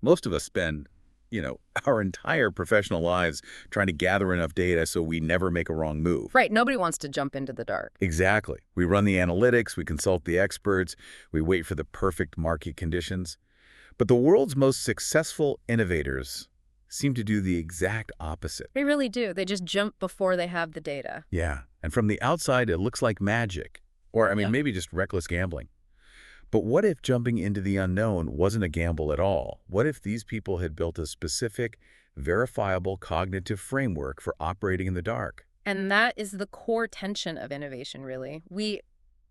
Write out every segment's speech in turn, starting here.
Most of us spend, our entire professional lives trying to gather enough data so we never make a wrong move. Right, nobody wants to jump into the dark. Exactly. We run the analytics, we consult the experts, we wait for the perfect market conditions. But the world's most successful innovators seem to do the exact opposite. They really do. They just jump before they have the data. Yeah, and from the outside, it looks like magic. Or, Yeah. maybe just reckless gambling. But what if jumping into the unknown wasn't a gamble at all? What if these people had built a specific, verifiable cognitive framework for operating in the dark? And that is the core tension of innovation, really. We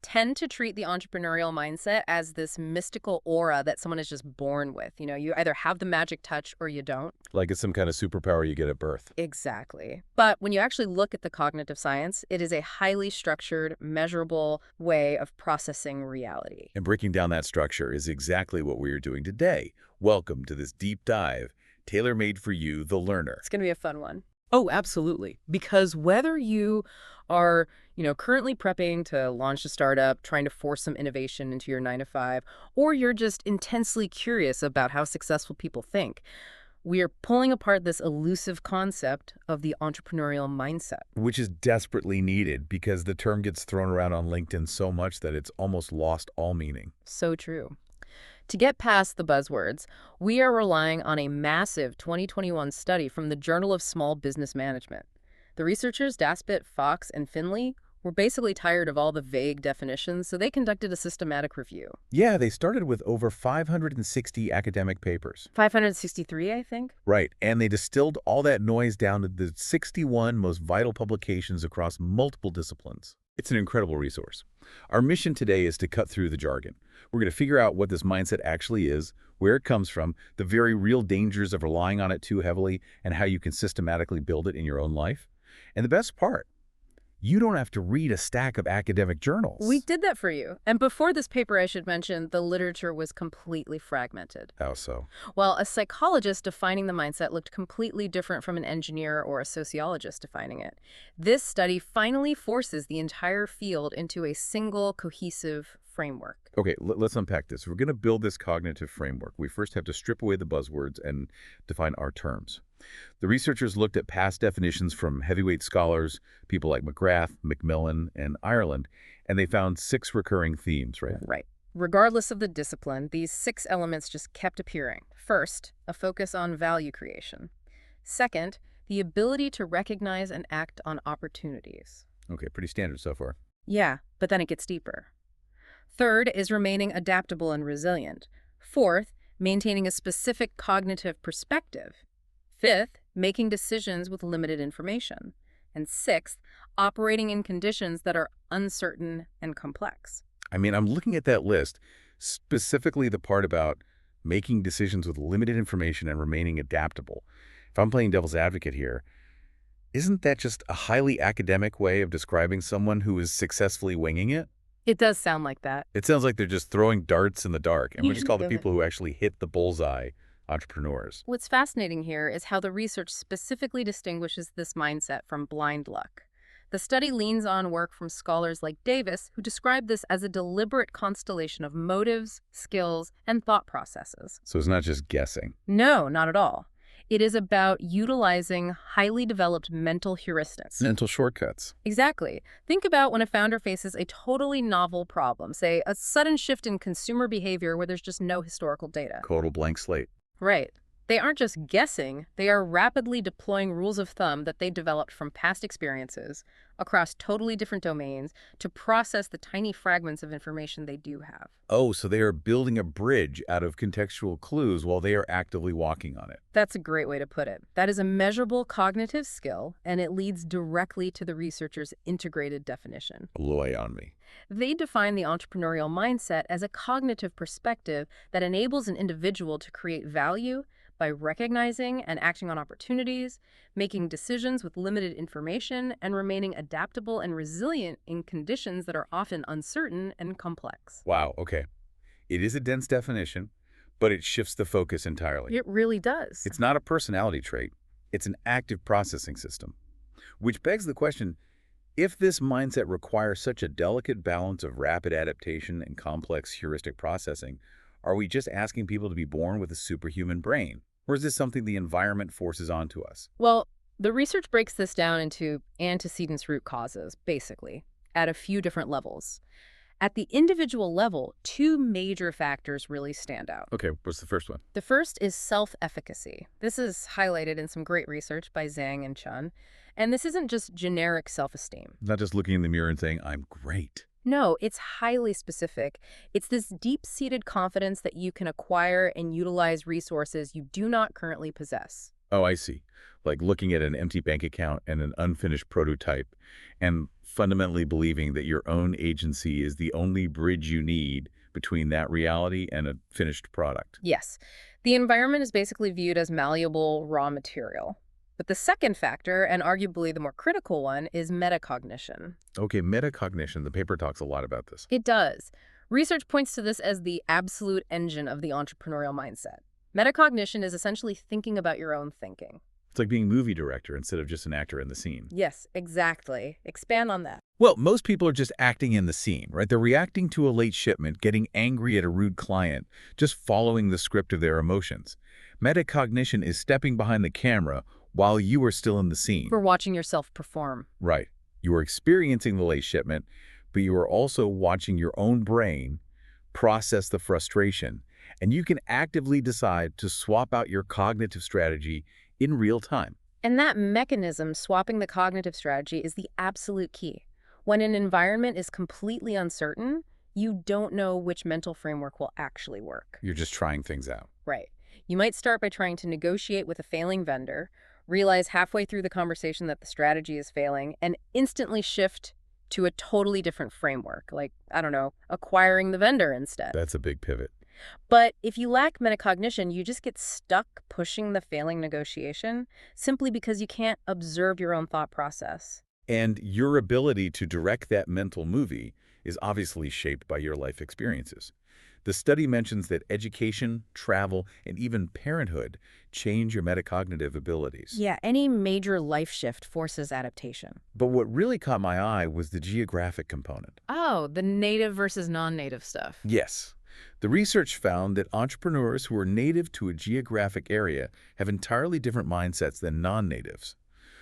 tend to treat the entrepreneurial mindset as this mystical aura that someone is just born with. You either have the magic touch or you don't. Like it's some kind of superpower you get at birth. Exactly. But when you actually look at the cognitive science, it is a highly structured, measurable way of processing reality. And breaking down that structure is exactly what we are doing today. Welcome to this deep dive, tailor-made for you, the learner. It's going to be a fun one. Oh, absolutely. Because whether you are, currently prepping to launch a startup, trying to force some innovation into your 9 to 5, or you're just intensely curious about how successful people think, we are pulling apart this elusive concept of the entrepreneurial mindset. Which is desperately needed because the term gets thrown around on LinkedIn so much that it's almost lost all meaning. So true. To get past the buzzwords, we are relying on a massive 2021 study from the Journal of Small Business Management. The researchers Daspit, Fox, and Finley were basically tired of all the vague definitions, so they conducted a systematic review. Yeah, they started with over 560 academic papers. 563, I think? Right, and they distilled all that noise down to the 61 most vital publications across multiple disciplines. It's an incredible resource. Our mission today is to cut through the jargon. We're going to figure out what this mindset actually is, where it comes from, the very real dangers of relying on it too heavily, and how you can systematically build it in your own life. And the best part, you don't have to read a stack of academic journals. We did that for you. And before this paper, I should mention, the literature was completely fragmented. How so? Well, a psychologist defining the mindset looked completely different from an engineer or a sociologist defining it. This study finally forces the entire field into a single, cohesive framework. Okay, let's unpack this. If we're going to build this cognitive framework, we first have to strip away the buzzwords and define our terms. The researchers looked at past definitions from heavyweight scholars, people like McGrath, Macmillan, and Ireland, and they found 6 recurring themes, right? Right. Regardless of the discipline, these 6 elements just kept appearing. First, a focus on value creation. Second, the ability to recognize and act on opportunities. Okay, pretty standard so far. Yeah, but then it gets deeper. Third is remaining adaptable and resilient. Fourth, maintaining a specific cognitive perspective. Fifth, making decisions with limited information. And sixth, operating in conditions that are uncertain and complex. I'm looking at that list, specifically the part about making decisions with limited information and remaining adaptable. If I'm playing devil's advocate here, isn't that just a highly academic way of describing someone who is successfully winging it? It does sound like that. It sounds like they're just throwing darts in the dark, and we just call the people who actually hit the bullseye entrepreneurs. What's fascinating here is how the research specifically distinguishes this mindset from blind luck. The study leans on work from scholars like Davis, who describe this as a deliberate constellation of motives, skills, and thought processes. So it's not just guessing. No, not at all. It is about utilizing highly developed mental heuristics. Mental shortcuts. Exactly. Think about when a founder faces a totally novel problem, say a sudden shift in consumer behavior where there's just no historical data. Total blank slate. Right. They aren't just guessing, they are rapidly deploying rules of thumb that they developed from past experiences across totally different domains to process the tiny fragments of information they do have. Oh, so they are building a bridge out of contextual clues while they are actively walking on it. That's a great way to put it. That is a measurable cognitive skill, and it leads directly to the researchers' integrated definition. Loy on me. They define the entrepreneurial mindset as a cognitive perspective that enables an individual to create value by recognizing and acting on opportunities, making decisions with limited information, and remaining adaptable and resilient in conditions that are often uncertain and complex. Wow, okay. It is a dense definition, but it shifts the focus entirely. It really does. It's not a personality trait. It's an active processing system. Which begs the question, if this mindset requires such a delicate balance of rapid adaptation and complex heuristic processing, Are we just asking people to be born with a superhuman brain? Or is this something the environment forces onto us? Well, the research breaks this down into antecedents root causes, basically, at a few different levels. At the individual level, two major factors really stand out. Okay, what's the first one? The first is self-efficacy. This is highlighted in some great research by Zhang and Chun. And this isn't just generic self-esteem. Not just looking in the mirror and saying, I'm great. No, it's highly specific. It's this deep-seated confidence that you can acquire and utilize resources you do not currently possess. Oh, I see. Like looking at an empty bank account and an unfinished prototype and fundamentally believing that your own agency is the only bridge you need between that reality and a finished product. Yes, the environment is basically viewed as malleable raw material. But the second factor, and arguably the more critical one, is metacognition. Okay, metacognition. The paper talks a lot about this. It does. Research points to this as the absolute engine of the entrepreneurial mindset. Metacognition is essentially thinking about your own thinking. It's like being movie director instead of just an actor in the scene. Yes, exactly. Expand on that. Well, most people are just acting in the scene, right? They're reacting to a late shipment, getting angry at a rude client, just following the script of their emotions. Metacognition is stepping behind the camera while you are still in the scene. We're watching yourself perform. Right. You are experiencing the late shipment, but you are also watching your own brain process the frustration, and you can actively decide to swap out your cognitive strategy in real time. And that mechanism, swapping the cognitive strategy, is the absolute key. When an environment is completely uncertain, you don't know which mental framework will actually work. You're just trying things out. Right. You might start by trying to negotiate with a failing vendor, realize halfway through the conversation that the strategy is failing, and instantly shift to a totally different framework, like, I don't know, acquiring the vendor instead. That's a big pivot. But if you lack metacognition, you just get stuck pushing the failing negotiation simply because you can't observe your own thought process. And your ability to direct that mental movie is obviously shaped by your life experiences. The study mentions that education, travel, and even parenthood change your metacognitive abilities. Yeah, any major life shift forces adaptation. But what really caught my eye was the geographic component. Oh, the native versus non-native stuff. Yes. The research found that entrepreneurs who are native to a geographic area have entirely different mindsets than non-natives.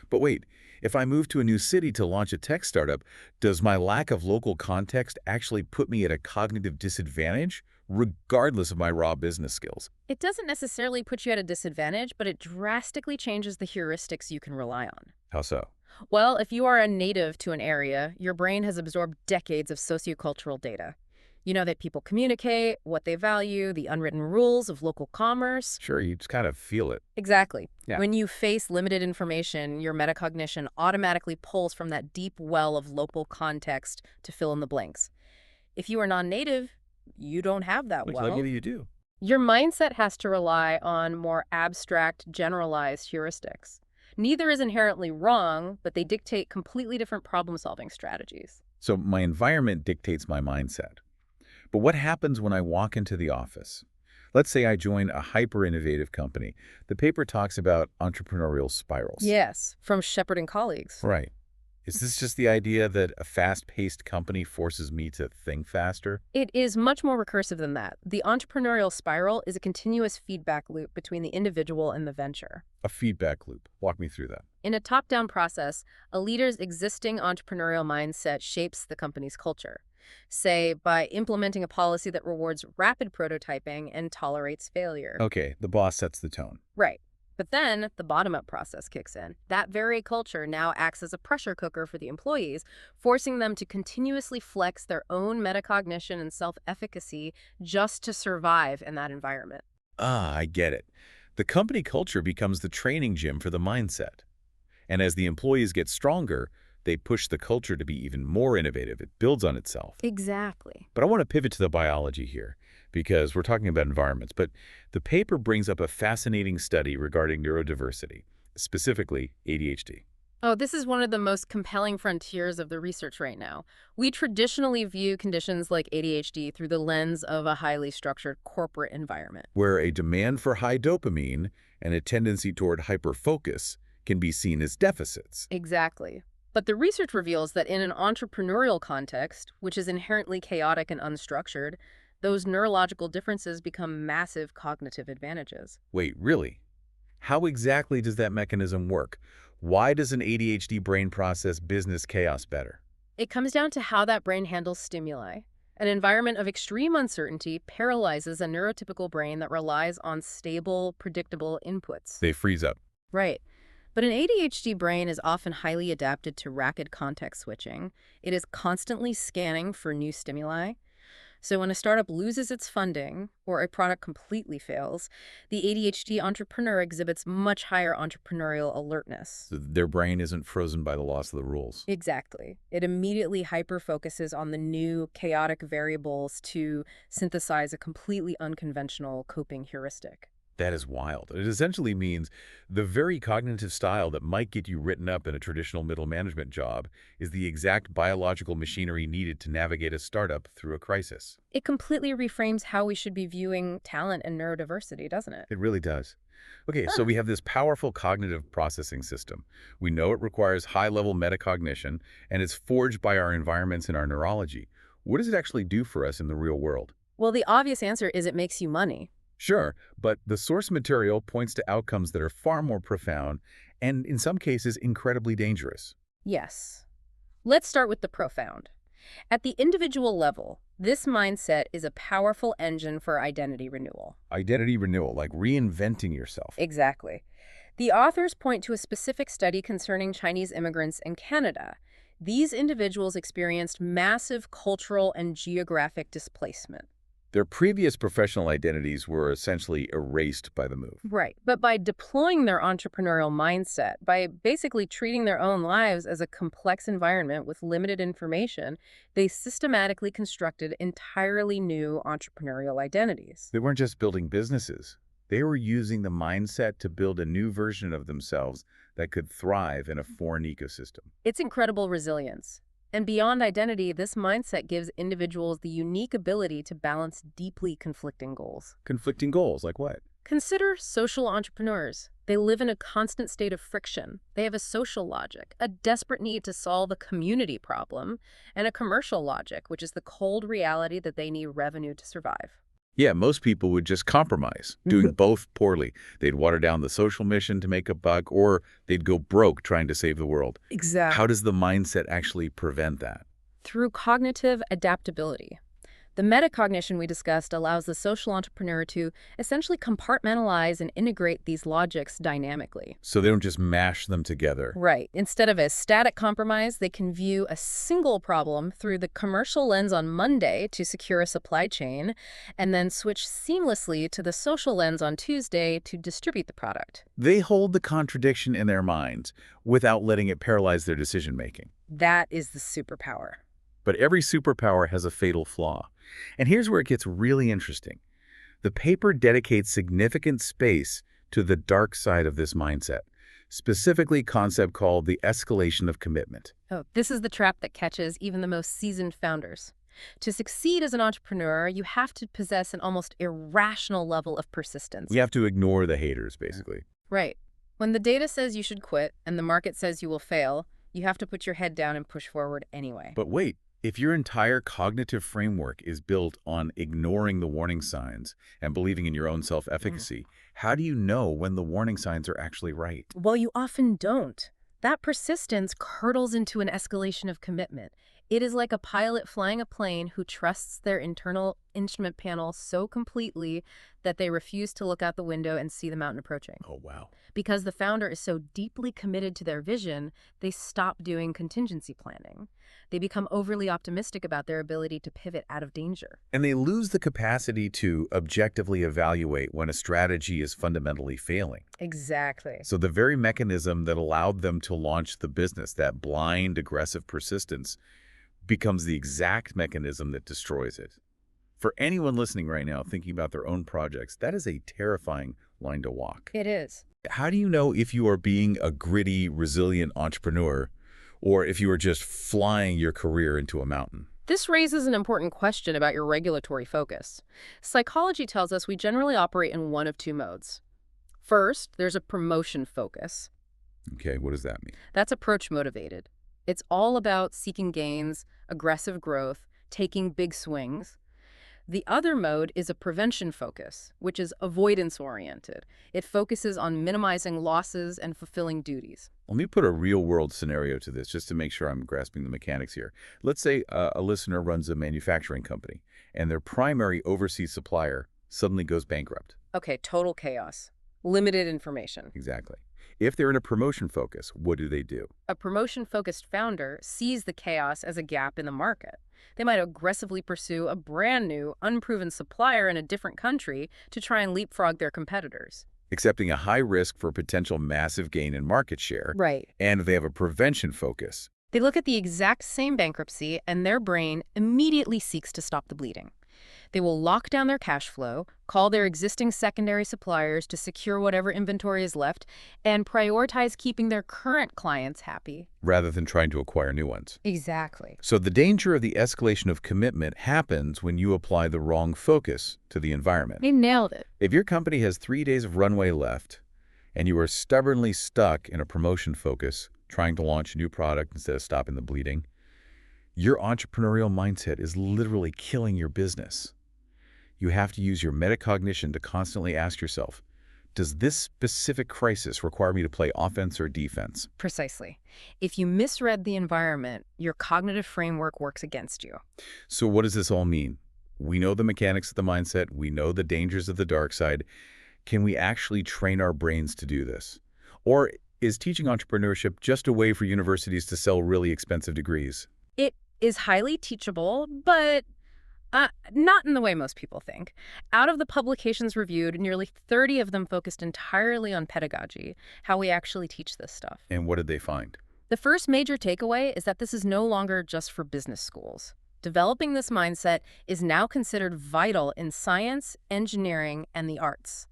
But wait, if I move to a new city to launch a tech startup, does my lack of local context actually put me at a cognitive disadvantage, regardless of my raw business skills? It doesn't necessarily put you at a disadvantage, but it drastically changes the heuristics you can rely on. How so? Well, if you are a native to an area, your brain has absorbed decades of sociocultural data. You know that people communicate, what they value, the unwritten rules of local commerce. Sure, you just kind of feel it. Exactly. Yeah. When you face limited information, your metacognition automatically pulls from that deep well of local context to fill in the blanks. If you are non-native, you don't have that Which well. maybe you do. Your mindset has to rely on more abstract, generalized heuristics. Neither is inherently wrong, but they dictate completely different problem-solving strategies. So my environment dictates my mindset. But what happens when I walk into the office? Let's say I join a hyper-innovative company. The paper talks about entrepreneurial spirals. Yes, from shepherding colleagues. Right. Is this just the idea that a fast-paced company forces me to think faster? It is much more recursive than that. The entrepreneurial spiral is a continuous feedback loop between the individual and the venture. A feedback loop. Walk me through that. In a top-down process, a leader's existing entrepreneurial mindset shapes the company's culture. Say, by implementing a policy that rewards rapid prototyping and tolerates failure. Okay, the boss sets the tone. Right. But then the bottom-up process kicks in. That very culture now acts as a pressure cooker for the employees, forcing them to continuously flex their own metacognition and self-efficacy just to survive in that environment. Ah, I get it. The company culture becomes the training gym for the mindset. And as the employees get stronger, they push the culture to be even more innovative. It builds on itself. Exactly. But I want to pivot to the biology here, because we're talking about environments. But the paper brings up a fascinating study regarding neurodiversity, specifically ADHD. Oh, this is one of the most compelling frontiers of the research right now. We traditionally view conditions like ADHD through the lens of a highly structured corporate environment. Where a demand for high dopamine and a tendency toward hyperfocus can be seen as deficits. Exactly. But the research reveals that in an entrepreneurial context, which is inherently chaotic and unstructured, Those neurological differences become massive cognitive advantages. Wait, really? How exactly does that mechanism work? Why does an ADHD brain process business chaos better? It comes down to how that brain handles stimuli. An environment of extreme uncertainty paralyzes a neurotypical brain that relies on stable, predictable inputs. They freeze up. Right. But an ADHD brain is often highly adapted to rapid context switching. It is constantly scanning for new stimuli. So when a startup loses its funding or a product completely fails, the ADHD entrepreneur exhibits much higher entrepreneurial alertness. So their brain isn't frozen by the loss of the rules. Exactly. It immediately hyper-focuses on the new chaotic variables to synthesize a completely unconventional coping heuristic. That is wild. It essentially means the very cognitive style that might get you written up in a traditional middle management job is the exact biological machinery needed to navigate a startup through a crisis. It completely reframes how we should be viewing talent and neurodiversity, doesn't it? It really does. Okay, so we have this powerful cognitive processing system. We know it requires high-level metacognition, and it's forged by our environments and our neurology. What does it actually do for us in the real world? Well, the obvious answer is it makes you money. Sure, but the source material points to outcomes that are far more profound and, in some cases, incredibly dangerous. Yes. Let's start with the profound. At the individual level, this mindset is a powerful engine for identity renewal. Identity renewal, like reinventing yourself. Exactly. The authors point to a specific study concerning Chinese immigrants in Canada. These individuals experienced massive cultural and geographic displacement. Their previous professional identities were essentially erased by the move. Right. But by deploying their entrepreneurial mindset, by basically treating their own lives as a complex environment with limited information, they systematically constructed entirely new entrepreneurial identities. They weren't just building businesses. They were using the mindset to build a new version of themselves that could thrive in a foreign ecosystem. It's incredible resilience. And beyond identity, this mindset gives individuals the unique ability to balance deeply conflicting goals. Conflicting goals, like what? Consider social entrepreneurs. They live in a constant state of friction. They have a social logic, a desperate need to solve a community problem, and a commercial logic, which is the cold reality that they need revenue to survive. Yeah, most people would just compromise, doing both poorly. They'd water down the social mission to make a buck, or they'd go broke trying to save the world. Exactly. How does the mindset actually prevent that? Through cognitive adaptability. The metacognition we discussed allows the social entrepreneur to essentially compartmentalize and integrate these logics dynamically. So they don't just mash them together. Right. Instead of a static compromise, they can view a single problem through the commercial lens on Monday to secure a supply chain, and then switch seamlessly to the social lens on Tuesday to distribute the product. They hold the contradiction in their minds without letting it paralyze their decision-making. That is the superpower. But every superpower has a fatal flaw. And here's where it gets really interesting. The paper dedicates significant space to the dark side of this mindset, specifically a concept called the escalation of commitment. Oh, this is the trap that catches even the most seasoned founders. To succeed as an entrepreneur, you have to possess an almost irrational level of persistence. We have to ignore the haters, basically. Right. When the data says you should quit and the market says you will fail, you have to put your head down and push forward anyway. But wait. If your entire cognitive framework is built on ignoring the warning signs and believing in your own self-efficacy, how do you know when the warning signs are actually right? Well, you often don't. That persistence curdles into an escalation of commitment. It is like a pilot flying a plane who trusts their internal instrument panel so completely that they refuse to look out the window and see the mountain approaching. Oh, wow. Because the founder is so deeply committed to their vision, they stop doing contingency planning. They become overly optimistic about their ability to pivot out of danger. And they lose the capacity to objectively evaluate when a strategy is fundamentally failing. Exactly. So the very mechanism that allowed them to launch the business, that blind, aggressive persistence, becomes the exact mechanism that destroys it. For anyone listening right now thinking about their own projects, that is a terrifying line to walk. It is. How do you know if you are being a gritty, resilient entrepreneur or if you are just flying your career into a mountain? This raises an important question about your regulatory focus. Psychology tells us we generally operate in one of two modes. First, there's a promotion focus. Okay, what does that mean? That's approach motivated. It's all about seeking gains, aggressive growth, taking big swings. The other mode is a prevention focus, which is avoidance-oriented. It focuses on minimizing losses and fulfilling duties. Let me put a real-world scenario to this just to make sure I'm grasping the mechanics here. Let's say a listener runs a manufacturing company, and their primary overseas supplier suddenly goes bankrupt. Okay, total chaos. Limited information. Exactly. If they're in a promotion focus, what do? A promotion-focused founder sees the chaos as a gap in the market. They might aggressively pursue a brand new, unproven supplier in a different country to try and leapfrog their competitors. Accepting a high risk for potential massive gain in market share, Right. and they have a prevention focus. They look at the exact same bankruptcy, and their brain immediately seeks to stop the bleeding. They will lock down their cash flow, call their existing secondary suppliers to secure whatever inventory is left, and prioritize keeping their current clients happy. Rather than trying to acquire new ones. Exactly. So the danger of the escalation of commitment happens when you apply the wrong focus to the environment. They nailed it. If your company has 3 days of runway left, and you are stubbornly stuck in a promotion focus, trying to launch a new product instead of stopping the bleeding, your entrepreneurial mindset is literally killing your business. You have to use your metacognition to constantly ask yourself, does this specific crisis require me to play offense or defense? Precisely. If you misread the environment, your cognitive framework works against you. So what does this all mean? We know the mechanics of the mindset. We know the dangers of the dark side. Can we actually train our brains to do this? Or is teaching entrepreneurship just a way for universities to sell really expensive degrees? It is highly teachable, but not in the way most people think. Out of the publications reviewed, nearly 30 of them focused entirely on pedagogy, how we actually teach this stuff. And what did they find? The first major takeaway is that this is no longer just for business schools. Developing this mindset is now considered vital in science, engineering, and the arts.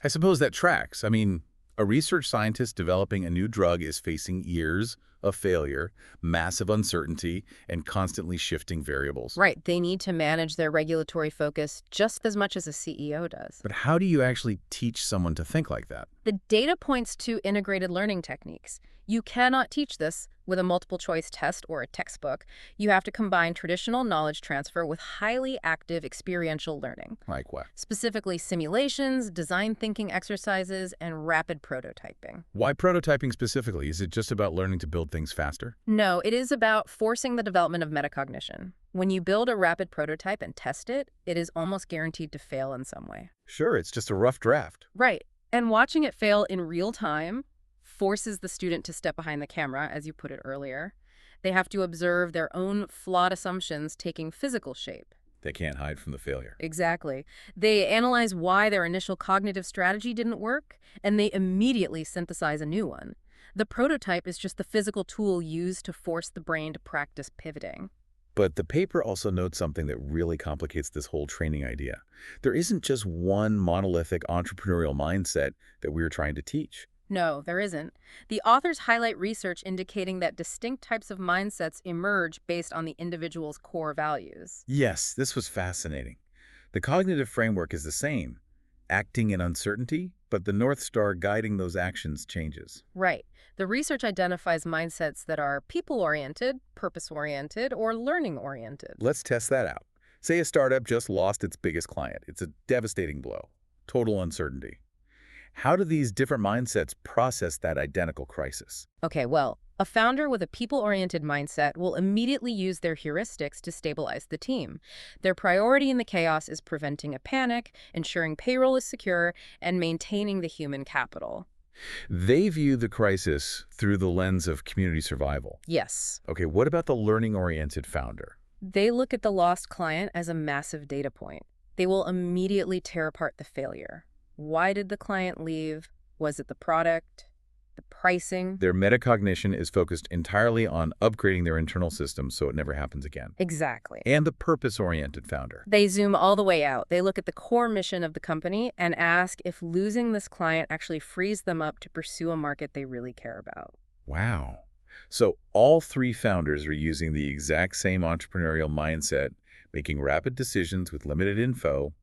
I suppose that tracks. I mean, a research scientist developing a new drug is facing years of failure, massive uncertainty, and constantly shifting variables. Right, they need to manage their regulatory focus just as much as a CEO does. But how do you actually teach someone to think like that? The data points to integrated learning techniques. You cannot teach this with a multiple choice test or a textbook. You have to combine traditional knowledge transfer with highly active experiential learning. Like what? Specifically simulations, design thinking exercises, and rapid prototyping. Why prototyping specifically? Is it just about learning to build things faster? No, it is about forcing the development of metacognition. When you build a rapid prototype and test it, it is almost guaranteed to fail in some way. Sure, it's just a rough draft. Right. And watching it fail in real time forces the student to step behind the camera, as you put it earlier. They have to observe their own flawed assumptions taking physical shape. They can't hide from the failure. Exactly. They analyze why their initial cognitive strategy didn't work, and they immediately synthesize a new one. The prototype is just the physical tool used to force the brain to practice pivoting. But the paper also notes something that really complicates this whole training idea. There isn't just one monolithic entrepreneurial mindset that we're trying to teach. No, there isn't. The authors highlight research indicating that distinct types of mindsets emerge based on the individual's core values. Yes, this was fascinating. The cognitive framework is the same, acting in uncertainty, but the North Star guiding those actions changes. Right. The research identifies mindsets that are people-oriented, purpose-oriented, or learning-oriented. Let's test that out. Say a startup just lost its biggest client. It's a devastating blow. Total uncertainty. How do these different mindsets process that identical crisis? Okay, well, a founder with a people-oriented mindset will immediately use their heuristics to stabilize the team. Their priority in the chaos is preventing a panic, ensuring payroll is secure, and maintaining the human capital. They view the crisis through the lens of community survival. Yes. Okay, what about the learning-oriented founder? They look at the lost client as a massive data point. They will immediately tear apart the failure. Why did the client leave? Was it the product? The pricing? Their metacognition is focused entirely on upgrading their internal systems so it never happens again. Exactly. And the purpose-oriented founder. They zoom all the way out. They look at the core mission of the company and ask if losing this client actually frees them up to pursue a market they really care about. Wow. So all three founders are using the exact same entrepreneurial mindset, making rapid decisions with limited info,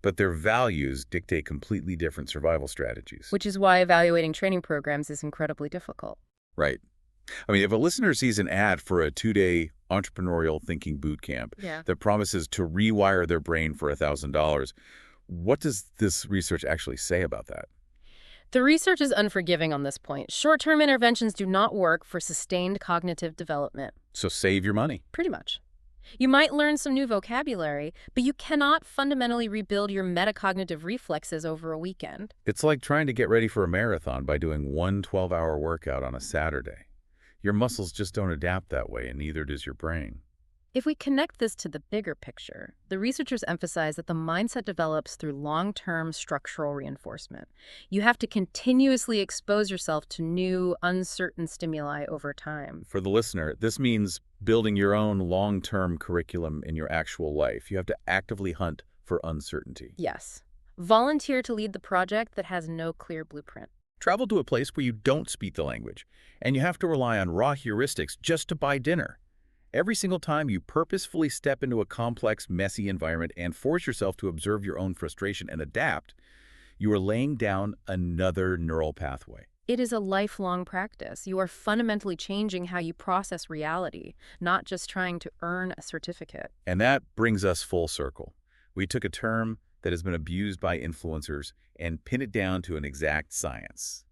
but their values dictate completely different survival strategies. Which is why evaluating training programs is incredibly difficult. Right. I mean, if a listener sees an ad for a 2-day Entrepreneurial Thinking Bootcamp Yeah. that promises to rewire their brain for $1,000. What does this research actually say about that? The research is unforgiving on this point. Short-term interventions do not work for sustained cognitive development. So save your money. Pretty much. You might learn some new vocabulary, but you cannot fundamentally rebuild your metacognitive reflexes over a weekend. It's like trying to get ready for a marathon by doing one 12-hour workout on a Saturday. Your muscles just don't adapt that way, and neither does your brain. If we connect this to the bigger picture, the researchers emphasize that the mindset develops through long-term structural reinforcement. You have to continuously expose yourself to new, uncertain stimuli over time. For the listener, this means building your own long-term curriculum in your actual life. You have to actively hunt for uncertainty. Yes. Volunteer to lead the project that has no clear blueprint. Travel to a place where you don't speak the language, and you have to rely on raw heuristics just to buy dinner. Every single time you purposefully step into a complex, messy environment and force yourself to observe your own frustration and adapt, you are laying down another neural pathway. It is a lifelong practice. You are fundamentally changing how you process reality, not just trying to earn a certificate. And that brings us full circle. We took a term that has been abused by influencers and pin it down to an exact science.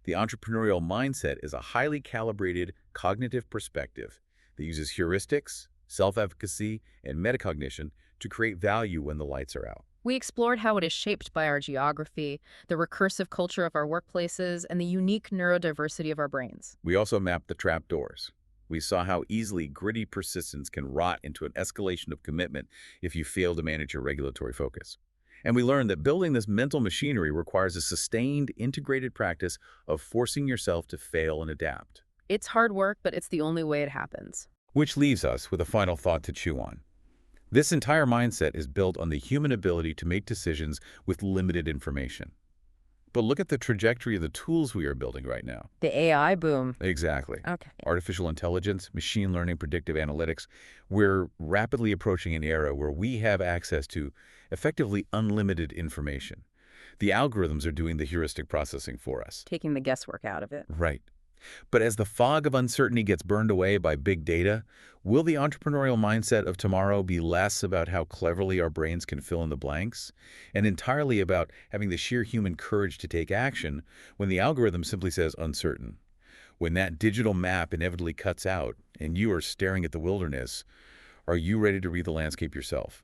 The entrepreneurial mindset is a highly calibrated cognitive perspective that uses heuristics, self-efficacy, and metacognition to create value when the lights are out. We explored how it is shaped by our geography, the recursive culture of our workplaces, and the unique neurodiversity of our brains. We also mapped the trapdoors. We saw how easily gritty persistence can rot into an escalation of commitment if you fail to manage your regulatory focus. And we learned that building this mental machinery requires a sustained, integrated practice of forcing yourself to fail and adapt. It's hard work, but it's the only way it happens. Which leaves us with a final thought to chew on. This entire mindset is built on the human ability to make decisions with limited information. But look at the trajectory of the tools we are building right now. The AI boom. Exactly. Okay. Artificial intelligence, machine learning, predictive analytics. We're rapidly approaching an era where we have access to effectively unlimited information. The algorithms are doing the heuristic processing for us. Taking the guesswork out of it. Right. But as the fog of uncertainty gets burned away by big data, will the entrepreneurial mindset of tomorrow be less about how cleverly our brains can fill in the blanks and entirely about having the sheer human courage to take action when the algorithm simply says uncertain? When that digital map inevitably cuts out and you are staring at the wilderness, are you ready to read the landscape yourself?